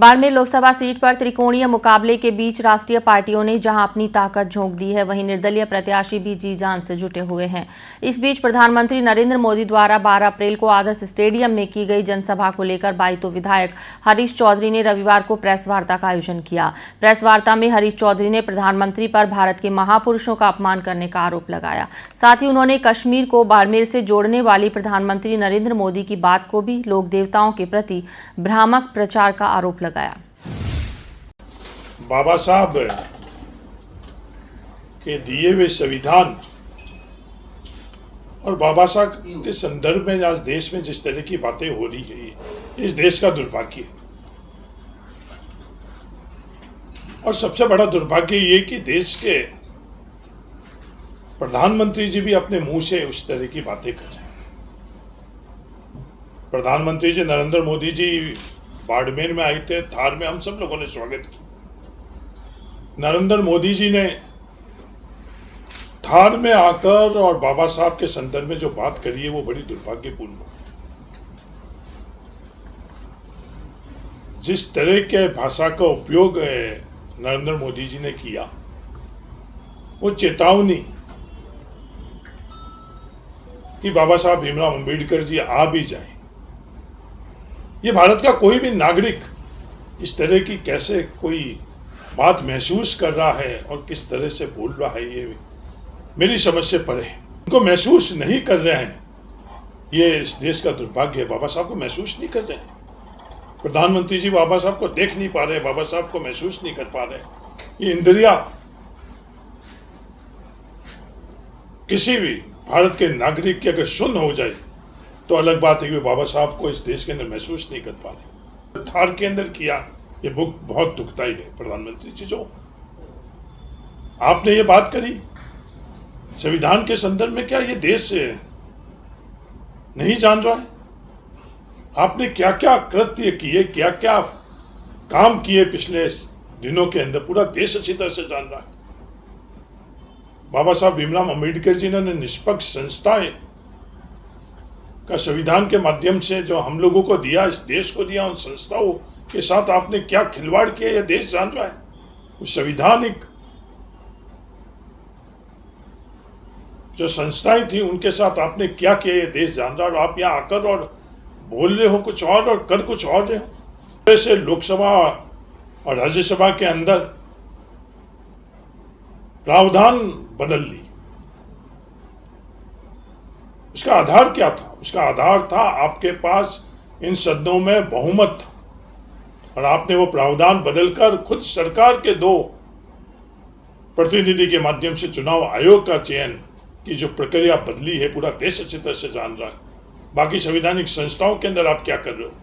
Barmer Lok Sabha seat पर त्रिकोणीय मुकाबले के बीच राष्ट्रीय पार्टियों ने जहां अपनी ताकत झोंक दी है, वहीं निर्दलीय प्रत्याशी भी जी जान से जुटे हुए हैं। इस बीच प्रधानमंत्री नरेंद्र मोदी द्वारा 12 अप्रैल को आदर्श स्टेडियम में की गई जनसभा को लेकर बाइतो विधायक हरीश चौधरी ने रविवार को प्रेस वार्ता का आयोजन किया। प्रेस वार्ता में हरीश चौधरी ने प्रधानमंत्री पर भारत के महापुरुषों का अपमान करने का आरोप लगाया। साथ ही उन्होंने कश्मीर को बाड़मेर से जोड़ने वाली प्रधानमंत्री नरेंद्र मोदी की बात को भी लोक देवताओं के प्रति भ्रामक प्रचार का आरोप लगाया। बाबा साहब के दिए हुए संविधान और बाबा साहब के संदर्भ में आज देश में जिस तरह की बातें हो रही है, इस देश का दुर्भाग्य है। और सबसे बड़ा दुर्भाग्य ये कि देश के प्रधानमंत्री जी भी अपने मुंह से उस तरह की बातें कर रहे हैं। प्रधानमंत्री जी नरेंद्र मोदी जी बाड़मेर में आए थे, थार में हम सब लोगों ने स्वागत किया। नरेंद्र मोदी जी ने थार में आकर और बाबा साहब के संदर्भ में जो बात करी है वो बड़ी दुर्भाग्यपूर्ण बात है। जिस तरह के भाषा का उपयोग नरेंद्र मोदी जी ने किया, वो चेतावनी कि बाबा साहब भीमराव अंबेडकर जी आ भी जाए। ये भारत का कोई भी नागरिक इस तरह की कैसे कोई बात महसूस कर रहा है और किस तरह से बोल रहा है, ये मेरी समझ से परे है। उनको महसूस नहीं कर रहे हैं, ये इस देश का दुर्भाग्य है। बाबा साहब को महसूस नहीं कर रहे हैं। प्रधानमंत्री जी बाबा साहब को देख नहीं पा रहे, बाबा साहब को महसूस नहीं कर पा रहे। ये इंद्रियां किसी भी भारत के नागरिक की अगर शून्य हो जाए तो अलग बात है कि बाबा साहब को इस देश के अंदर महसूस नहीं कर पा रहे। थार के अंदर किया, ये बहुत दुखदाई है। प्रधानमंत्री जी जो आपने ये बात करी संविधान के संदर्भ में, क्या ये देश नहीं जान रहा है? आपने क्या क्या कृत्य किए, क्या क्या काम किए पिछले दिनों के अंदर, पूरा देश अच्छी तरह से जान रहा है। बाबा साहब भीमराव अंबेडकर जी ने निष्पक्ष संस्थाएं का संविधान के माध्यम से जो हम लोगों को दिया, इस देश को दिया, उन संस्थाओं के साथ आपने क्या खिलवाड़ किया, यह देश जान रहा है। उस संविधानिक जो संस्थाएं थी उनके साथ आपने क्या किया, यह देश जान रहा है। और आप यहाँ आकर और बोल रहे हो कुछ और कर कुछ और रहे हो। जैसे लोकसभा और राज्यसभा के अंदर प्रावधान बदल ली, उसका आधार क्या था? उसका आधार था आपके पास इन सदनों में बहुमत था और आपने वो प्रावधान बदलकर खुद सरकार के 2 प्रतिनिधि के माध्यम से चुनाव आयोग का चयन की जो प्रक्रिया बदली है, पूरा देश अच्छी तरह से जान रहा है। बाकी संवैधानिक संस्थाओं के अंदर आप क्या कर रहे हो?